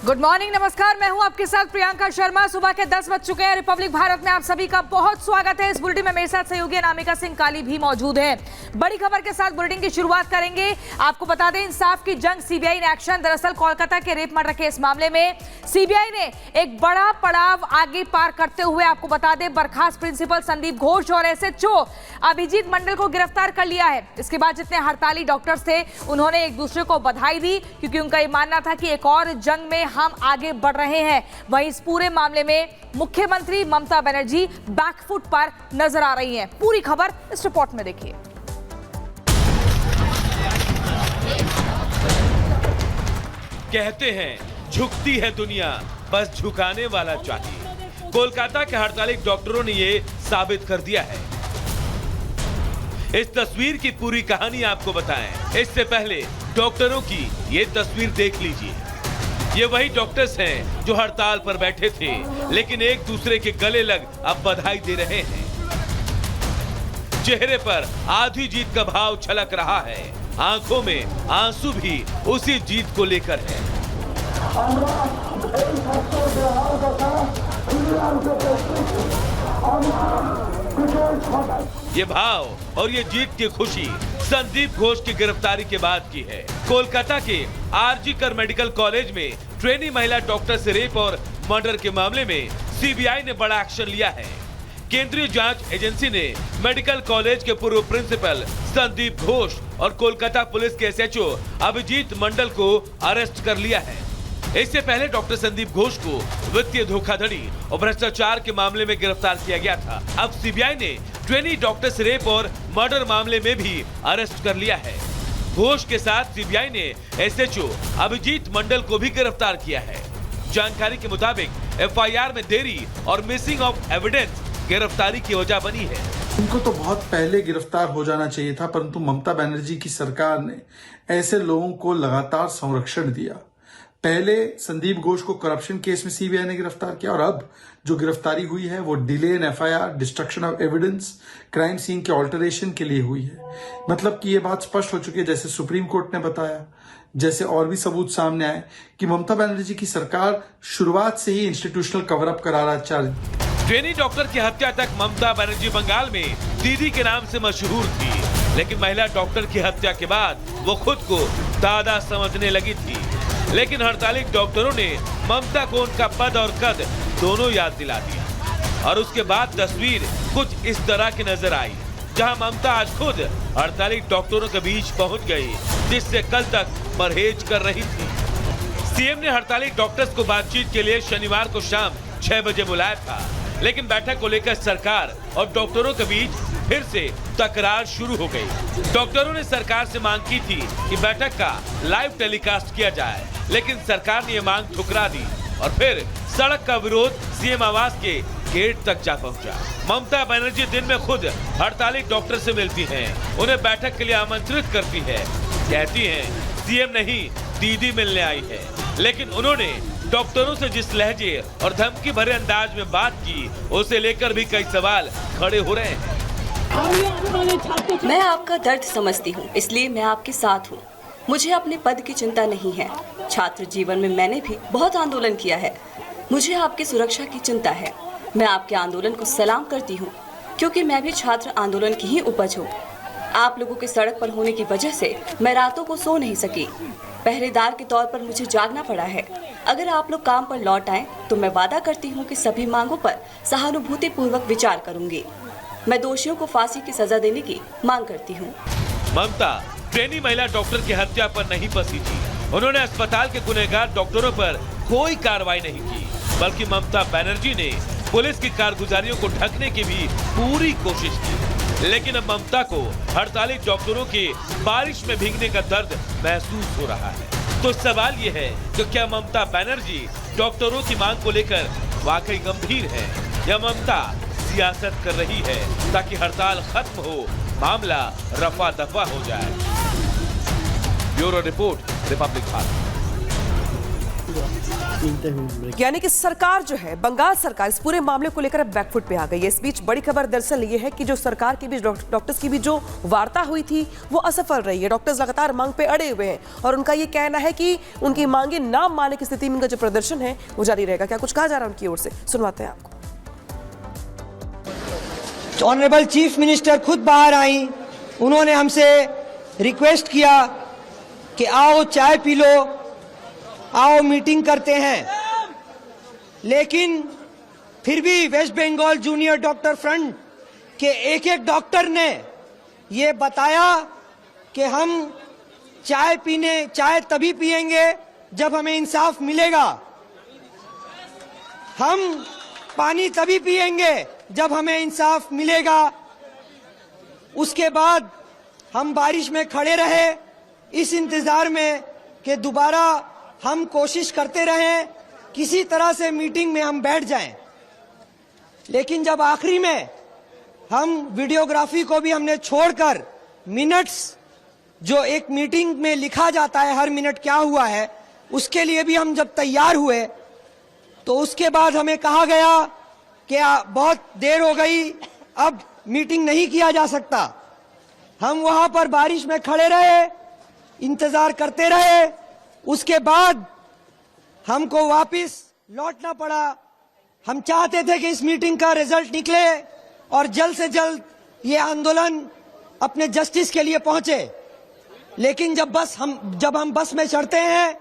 Good morning, नमस्कार। मैं हूं आपके साथ प्रियंका शर्मा। सुबह के 10 बज चुके हैं। रिपब्लिक भारत में आप सभी का बहुत स्वागत है। इस बुलेटिन में मेरे साथ सहयोगी अनामिका सिंह काली भी मौजूद है। बड़ी खबर के साथ बुलेटिन की शुरुआत करेंगे। आपको बता दें, इंसाफ की जंग, सीबीआई ने एक्शन। दरअसल कोलकाता के रेप मर्डर केस मामले में सीबीआई ने एक बड़ा पड़ाव आगे पार करते हुए आपको बता दें, बर्खास्त प्रिंसिपल संदीप घोष और एसएचओ अभिजीत मंडल को गिरफ्तार कर लिया है। इसके बाद जितने हड़ताली डॉक्टर्स थे, उन्होंने एक दूसरे को बधाई दी, क्योंकि उनका यह मानना था कि एक और जंग में हम आगे बढ़ रहे हैं। वहीं इस पूरे मामले में मुख्यमंत्री ममता बनर्जी बैकफुट पर नजर आ रही हैं। पूरी खबर इस रिपोर्ट में देखिए। कहते हैं झुकती है दुनिया, बस झुकाने वाला चाहिए। कोलकाता के हड़ताली डॉक्टरों ने ये साबित कर दिया है। इस तस्वीर की पूरी कहानी आपको बताएं। इससे पहले डॉक्टरों की ये तस्वीर देख लीजिए। ये वही डॉक्टर्स हैं जो हड़ताल पर बैठे थे, लेकिन एक दूसरे के गले लग अब बधाई दे रहे हैं। चेहरे पर आधी जीत का भाव छलक रहा है, आंखों में आंसू भी उसी जीत को लेकर है। ये भाव और ये जीत की खुशी संदीप घोष की गिरफ्तारी के बाद की है। कोलकाता के आरजी कर मेडिकल कॉलेज में ट्रेनी महिला डॉक्टर से रेप और मर्डर के मामले में सीबीआई ने बड़ा एक्शन लिया है। केंद्रीय जांच एजेंसी ने मेडिकल कॉलेज के पूर्व प्रिंसिपल संदीप घोष और कोलकाता पुलिस के एसएचओ अभिजीत मंडल को अरेस्ट कर लिया है। इससे पहले डॉक्टर संदीप घोष को वित्तीय धोखाधड़ी और भ्रष्टाचार के मामले में गिरफ्तार किया गया था। अब सीबीआई ने ट्रेनी डॉक्टर से रेप और मर्डर मामले में भी अरेस्ट कर लिया है। घोष के साथ सीबीआई ने एसएचओ अभिजीत मंडल को भी गिरफ्तार किया है। जानकारी के मुताबिक एफआईआर में देरी और मिसिंग ऑफ एविडेंस गिरफ्तारी की वजह बनी है। उनको तो बहुत पहले गिरफ्तार हो जाना चाहिए था, परंतु ममता बनर्जी की सरकार ने ऐसे लोगों को लगातार संरक्षण दिया। पहले संदीप घोष को करप्शन केस में सीबीआई ने गिरफ्तार किया और अब जो गिरफ्तारी हुई है वो delay in FIR, destruction of evidence, crime scene के ऑल्टरेशन के लिए हुई है। मतलब कि ये बात स्पष्ट हो चुकी है, जैसे सुप्रीम कोर्ट ने बताया, जैसे और भी सबूत सामने आए कि ममता बनर्जी की सरकार शुरुआत से ही इंस्टीट्यूशनल कवरअप करा रहा है। ट्रेनी डॉक्टर की हत्या तक ममता बनर्जी बंगाल में दीदी के नाम से मशहूर थी, लेकिन महिला डॉक्टर की हत्या के बाद वो खुद को दादा समझने लगी थी। लेकिन हड़ताली डॉक्टरों ने ममता को उनका पद और कद दोनों याद दिला दिया और उसके बाद तस्वीर कुछ इस तरह की नजर आई, जहां ममता आज खुद हड़ताली डॉक्टरों के बीच पहुंच गई, जिससे कल तक परहेज कर रही थी। सीएम ने हड़ताली डॉक्टर्स को बातचीत के लिए शनिवार को शाम 6 बजे बुलाया था, लेकिन बैठक को लेकर सरकार और डॉक्टरों के बीच फिर से तकरार शुरू हो गई। डॉक्टरों ने सरकार से मांग की थी कि बैठक का लाइव टेलीकास्ट किया जाए, लेकिन सरकार ने ये मांग ठुकरा दी और फिर सड़क का विरोध सीएम आवास के गेट तक जा पहुंचा। ममता बनर्जी दिन में खुद हड़ताली डॉक्टर से मिलती हैं, उन्हें बैठक के लिए आमंत्रित करती है, कहती हैं सीएम नहीं दीदी मिलने आई है। लेकिन उन्होंने डॉक्टरों से जिस लहजे और धमकी भरे अंदाज में बात की, उसे लेकर भी कई सवाल खड़े हो रहे हैं। मैं आपका दर्द समझती हूँ, इसलिए मैं आपके साथ हूँ। मुझे अपने पद की चिंता नहीं है। छात्र जीवन में मैंने भी बहुत आंदोलन किया है। मुझे आपकी सुरक्षा की चिंता है। मैं आपके आंदोलन को सलाम करती हूँ, क्योंकि मैं भी छात्र आंदोलन की ही उपज हूँ। आप लोगों के सड़क पर होने की वजह से मैं रातों को सो नहीं सकी। पहरेदार के तौर पर मुझे जागना पड़ा है। अगर आप लोग काम पर लौट आए तो मैं वादा करती हूँ कि सभी मांगों पर सहानुभूति पूर्वक विचार करूंगी। मैं दोषियों को फांसी की सजा देने की मांग करती हूँ। ममता ट्रेनी महिला डॉक्टर की हत्या पर नहीं फंसी थी। उन्होंने अस्पताल के गुनहगार डॉक्टरों पर कोई कार्रवाई नहीं की, बल्कि ममता बनर्जी ने पुलिस की कारगुजारियों को ढकने की भी पूरी कोशिश की। लेकिन अब ममता को हड़ताली डॉक्टरों के बारिश में भीगने का दर्द महसूस हो रहा है। तो सवाल ये है कि क्या ममता बनर्जी डॉक्टरों की मांग को लेकर वाकई गंभीर है, या ममता सियासत कर रही है ताकि हड़ताल खत्म हो, मामला रफा दफा हो जाए। Bureau report, Republic Bharat. यानी कि सरकार जो है, बंगाल सरकार इस पूरे मामले को लेकर अब बैकफुट पे आ गई है। इस बीच बड़ी खबर दरअसल ये है कि जो सरकार के बीच डॉक्टर्स की भी जो वार्ता हुई थी वो असफल रही है। डॉक्टर्स लगातार मांग पे अड़े हुए हैं और उनका ये कहना है कि उनकी मांगे ना मानने की स्थिति में उनका जो प्रदर्शन है वो जारी रहेगा। क्या कुछ कहा जा रहा है उनकी ओर से, सुनवाते हैं आपको। ऑनरेबल चीफ मिनिस्टर खुद बाहर आई, उन्होंने हमसे रिक्वेस्ट किया कि आओ चाय पी लो, आओ मीटिंग करते हैं। लेकिन फिर भी west Bengal junior doctor front के एक डॉक्टर ने ये बताया कि हम चाय तभी पिएंगे जब हमें इंसाफ मिलेगा, हम पानी तभी पिएंगे जब हमें इंसाफ मिलेगा। उसके बाद हम बारिश में खड़े रहे इस इंतजार में कि दोबारा हम कोशिश करते रहें किसी तरह से मीटिंग में हम बैठ जाएं। लेकिन जब आखिरी में हम वीडियोग्राफी को भी हमने छोड़कर मिनट्स जो एक मीटिंग में लिखा जाता है, हर मिनट क्या हुआ है, उसके लिए भी हम जब तैयार हुए तो उसके बाद हमें कहा गया कि बहुत देर हो गई, अब मीटिंग नहीं किया जा सकता। हम वहां पर बारिश में खड़े रहे, इंतजार करते रहे। उसके बाद हमको वापस लौटना पड़ा। हम चाहते थे कि इस मीटिंग का रिजल्ट निकले और जल्द से जल्द ये आंदोलन अपने जस्टिस के लिए पहुंचे। लेकिन जब हम बस में चढ़ते हैं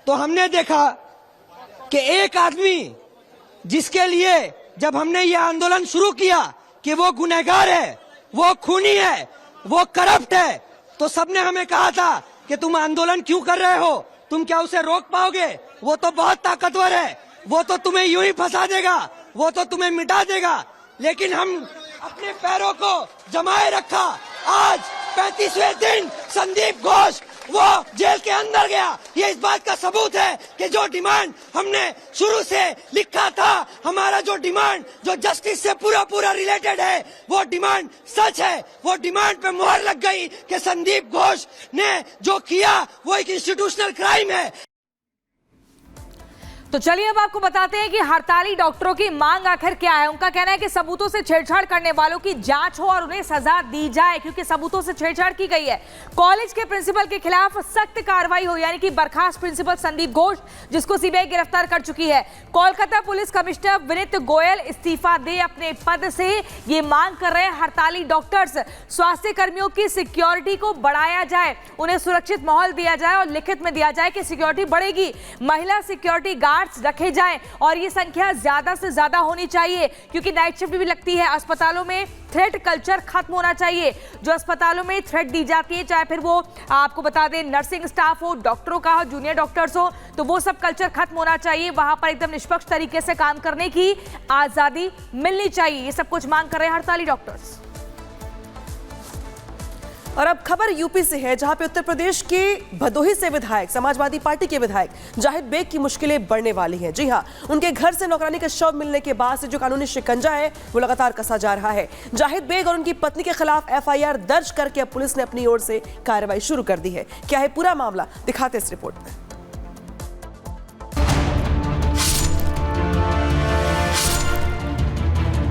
तो हमने देखा कि एक आदमी जिसके लिए जब हमने ये आंदोलन शुरू किया कि वो गुनहगार है, वो खूनी है, वो करप्ट है, तो सबने हमें कहा था कि तुम आंदोलन क्यों कर रहे हो, तुम क्या उसे रोक पाओगे, वो तो बहुत ताकतवर है, वो तो तुम्हें यूं ही फंसा देगा, वो तो तुम्हें मिटा देगा। लेकिन हम अपने पैरों को जमाए रखा। आज 35वें दिन संदीप घोष वो जेल के अंदर गया। ये इस बात का सबूत है कि जो डिमांड हमने शुरू से लिखा था, हमारा जो डिमांड जो जस्टिस से पूरा रिलेटेड है, वो डिमांड सच है। वो डिमांड पे मुहर लग गई कि संदीप घोष ने जो किया वो एक इंस्टीट्यूशनल क्राइम है। तो चलिए अब आपको बताते हैं कि हड़ताली डॉक्टरों की मांग आखिर क्या है। उनका कहना है कि सबूतों से छेड़छाड़ करने वालों की जांच हो और उन्हें सजा दी जाए, क्योंकि सबूतों से छेड़छाड़ की गई है। कॉलेज के प्रिंसिपल के खिलाफ सख्त कार्रवाई हो, यानी कि बर्खास्त प्रिंसिपल संदीप घोष, जिसको सीबीआई गिरफ्तार कर चुकी है। कोलकाता पुलिस कमिश्नर विनीत गोयल इस्तीफा दे अपने पद से, ये मांग कर रहे हैं हड़ताली डॉक्टर्स। स्वास्थ्य कर्मियों की सिक्योरिटी को बढ़ाया जाए, उन्हें सुरक्षित माहौल दिया जाए और लिखित में दिया जाए कि सिक्योरिटी बढ़ेगी। महिला सिक्योरिटी रखे जाएं और ये संख्या ज्यादा से ज्यादा होनी चाहिए, क्योंकि नाइट शिफ्ट भी लगती है। अस्पतालों में थ्रेट कल्चर खत्म होना चाहिए। जो अस्पतालों में थ्रेट दी जाती है, चाहे फिर वो आपको बता दें नर्सिंग स्टाफ हो, डॉक्टरों का हो, जूनियर डॉक्टर्स हो, तो वो सब कल्चर खत्म होना चाहिए। वहां पर एकदम निष्पक्ष तरीके से काम करने की आजादी मिलनी चाहिए। ये सब कुछ मांग कर रहे हैं हड़ताली डॉक्टर्स। और अब खबर यूपी से है, जहां पे उत्तर प्रदेश के भदोही से विधायक, समाजवादी पार्टी के विधायक जाहिद बेग की मुश्किलें बढ़ने वाली हैं। जी हां, उनके घर से नौकरानी का शव मिलने के बाद से जो कानूनी शिकंजा है वो लगातार कसा जा रहा है। जाहिद बेग और उनकी पत्नी के खिलाफ एफआईआर दर्ज करके अब पुलिस ने अपनी ओर से कार्रवाई शुरू कर दी है। क्या है पूरा मामला, दिखाते इस रिपोर्ट में।